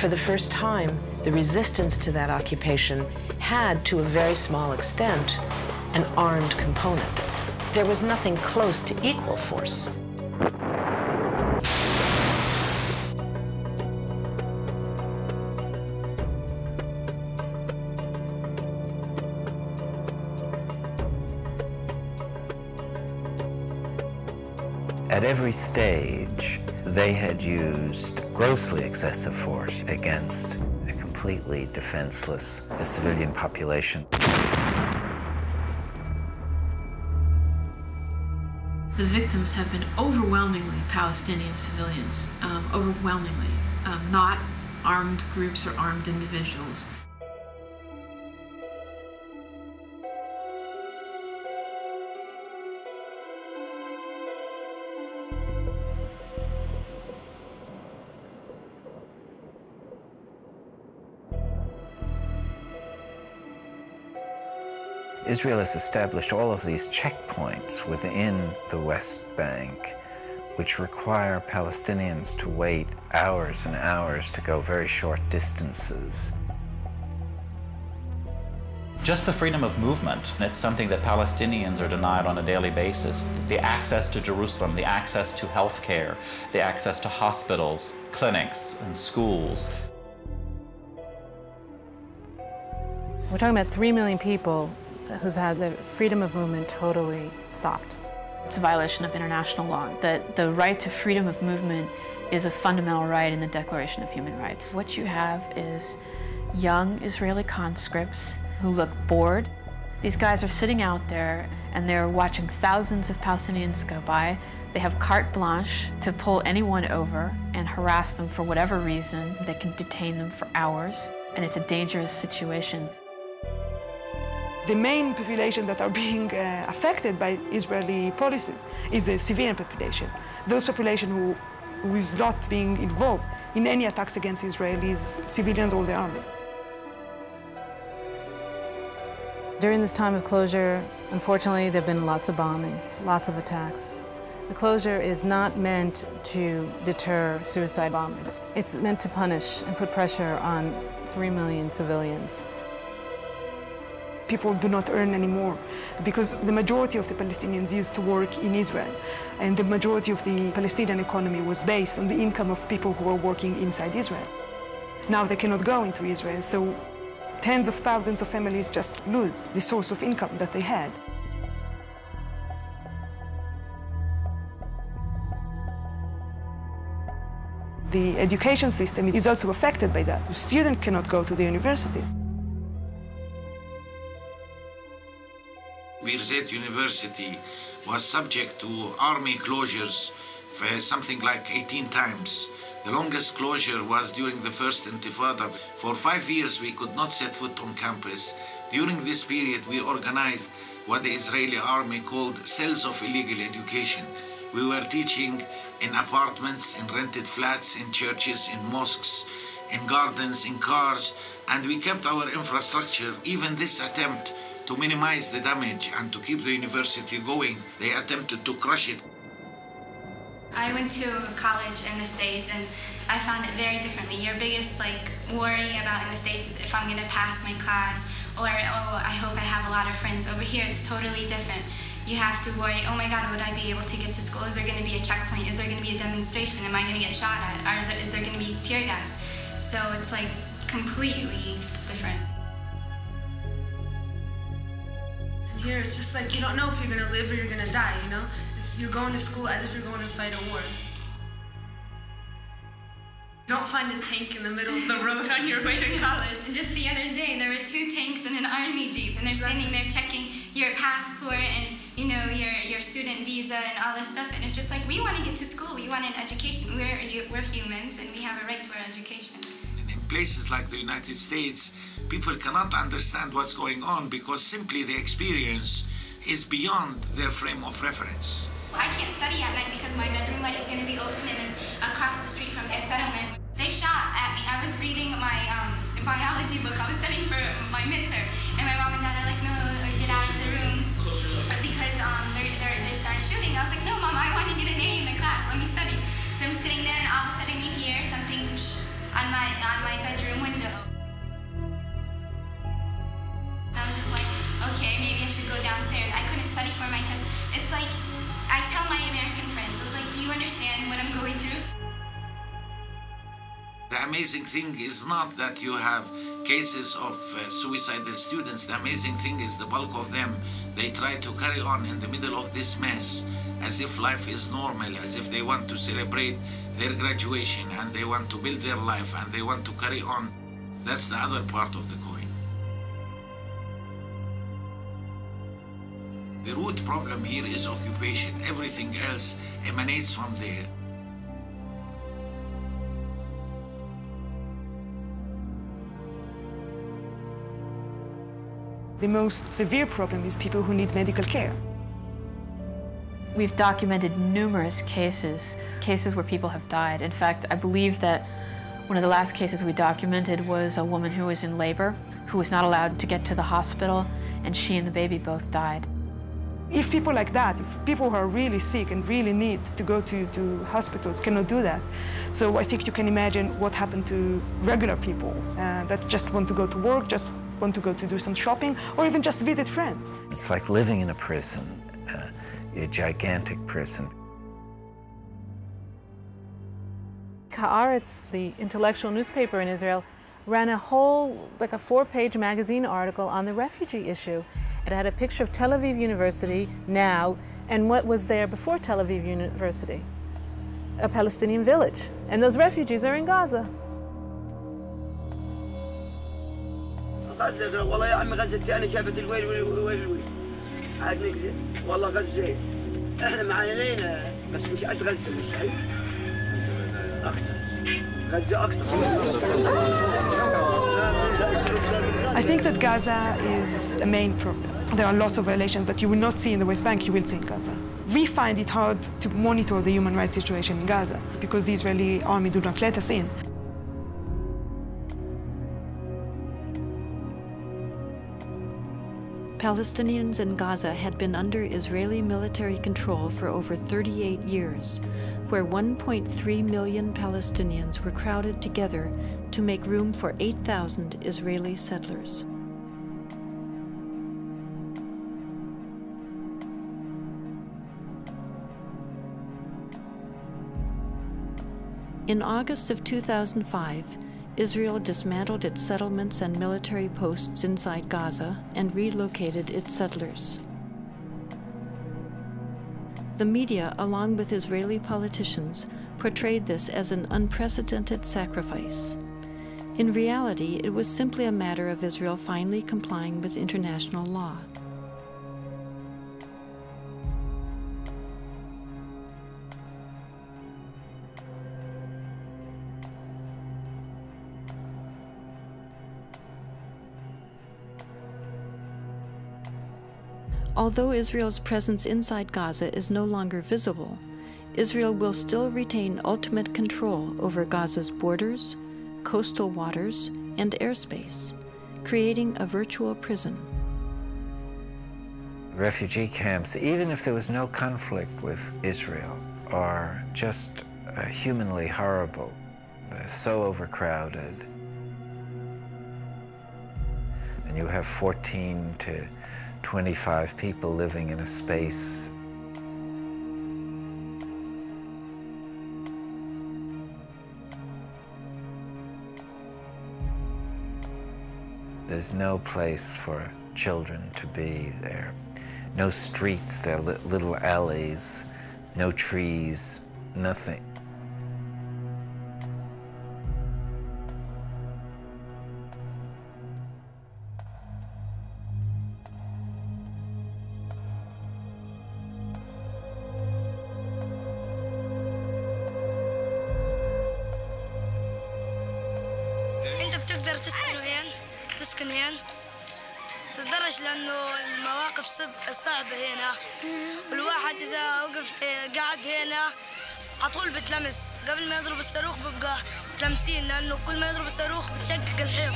For the first time, the resistance to that occupation had, to a very small extent, an armed component. There was nothing close to equal force. At every stage, they had used grossly excessive force against a completely defenseless civilian population. The victims have been overwhelmingly Palestinian civilians, overwhelmingly, not armed groups or armed individuals. Israel has established all of these checkpoints within the West Bank, which require Palestinians to wait hours and hours to go very short distances. Just the freedom of movement, it's something that Palestinians are denied on a daily basis. The access to Jerusalem, the access to health care, the access to hospitals, clinics, and schools. We're talking about 3 million people who's had their freedom of movement totally stopped. It's a violation of international law, that the right to freedom of movement is a fundamental right in the Declaration of Human Rights. What you have is young Israeli conscripts who look bored. These guys are sitting out there and they're watching thousands of Palestinians go by. They have carte blanche to pull anyone over and harass them for whatever reason. They can detain them for hours, and it's a dangerous situation. The main population that are being affected by Israeli policies is the civilian population. Those population who is not being involved in any attacks against Israelis, civilians or the army. During this time of closure, unfortunately, there have been lots of bombings, lots of attacks. The closure is not meant to deter suicide bombers. It's meant to punish and put pressure on 3 million civilians. People do not earn anymore because the majority of the Palestinians used to work in Israel, and the majority of the Palestinian economy was based on the income of people who were working inside Israel. Now they cannot go into Israel, so tens of thousands of families just lose the source of income that they had. The education system is also affected by that. The student cannot go to the university. Birzeit University was subject to army closures for something like 18 times. The longest closure was during the first Intifada. For 5 years, we could not set foot on campus. During this period, we organized what the Israeli army called cells of illegal education. We were teaching in apartments, in rented flats, in churches, in mosques, in gardens, in cars, and we kept our infrastructure. Even this attempt to minimize the damage and to keep the university going, they attempted to crush it. I went to college in the States and I found it very differently. Your biggest worry about in the States is if I'm gonna pass my class, or oh, I hope I have a lot of friends. Over here it's totally different. You have to worry, oh my God, would I be able to get to school? Is there gonna be a checkpoint? Is there gonna be a demonstration? Am I gonna get shot at? Is there gonna be tear gas? So it's completely different. Here, it's just you don't know if you're gonna live or you're gonna die, you know? You're going to school as if you're going to fight a war. You don't find a tank in the middle of the road on your way to college. Just the other day, there were 2 tanks and an army jeep, and they're standing there checking your passport and, your student visa and all this stuff, and it's just we want to get to school, we want an education. We're humans, and we have a right to our education. In places like the United States, people cannot understand what's going on because simply the experience is beyond their frame of reference. I can't study at night because my bedroom light is going to be open and it's across the street from a settlement. They shot at me. I was reading my biology book. I was studying for my midterm, and my mom and dad are like, "No, get out of the room," because they started shooting. I was like, "No, Mom, I want to get an A in the class. Let me study." So I'm sitting there, and all of a sudden you hear something on my it's like, I tell my American friends, I was like, do you understand what I'm going through? The amazing thing is not that you have cases of suicidal students. The amazing thing is the bulk of them, they try to carry on in the middle of this mess as if life is normal, as if they want to celebrate their graduation and they want to build their life and they want to carry on. That's the other part of the coin. The root problem here is occupation. Everything else emanates from there. The most severe problem is people who need medical care. We've documented numerous cases where people have died. In fact, I believe that one of the last cases we documented was a woman who was in labor, who was not allowed to get to the hospital, and she and the baby both died. If people like that, if people who are really sick and really need to go to hospitals cannot do that, so I think you can imagine what happened to regular people that just want to go to work, just want to go to do some shopping, or even just visit friends. It's like living in a prison, a gigantic prison. Haaretz, the intellectual newspaper in Israel, ran a whole, like a 4-page magazine article on the refugee issue. It had a picture of Tel Aviv University now and what was there before Tel Aviv University, a Palestinian village. And those refugees are in Gaza. غزة والله يا عمي غزة الثانية شافت الويل ويل عاد نكذب والله غزة احنا معانينا بس مش قد غزة مستحيل أكتر غزة أكتر. I think that Gaza is a main problem. There are lots of violations that you will not see in the West Bank, you will see in Gaza. We find it hard to monitor the human rights situation in Gaza because the Israeli army do not let us in. Palestinians in Gaza had been under Israeli military control for over 38 years, where 1.3 million Palestinians were crowded together to make room for 8,000 Israeli settlers. In August of 2005, Israel dismantled its settlements and military posts inside Gaza and relocated its settlers. The media, along with Israeli politicians, portrayed this as an unprecedented sacrifice. In reality, it was simply a matter of Israel finally complying with international law. Although Israel's presence inside Gaza is no longer visible, Israel will still retain ultimate control over Gaza's borders, coastal waters, and airspace, creating a virtual prison. Refugee camps, even if there was no conflict with Israel, are just humanly horrible. They're so overcrowded. And you have 14 to 25 people living in a space. There's no place for children to be there. No streets, there are little alleys, no trees, nothing. تقدر تسكن هنا تتدرج لأنه المواقف صعبة هنا والواحد إذا وقف قاعد هنا عطول بتلمس قبل ما يضرب الصاروخ بيبقى متلمسين لأنه كل ما يضرب الصاروخ بتشقق الحيط.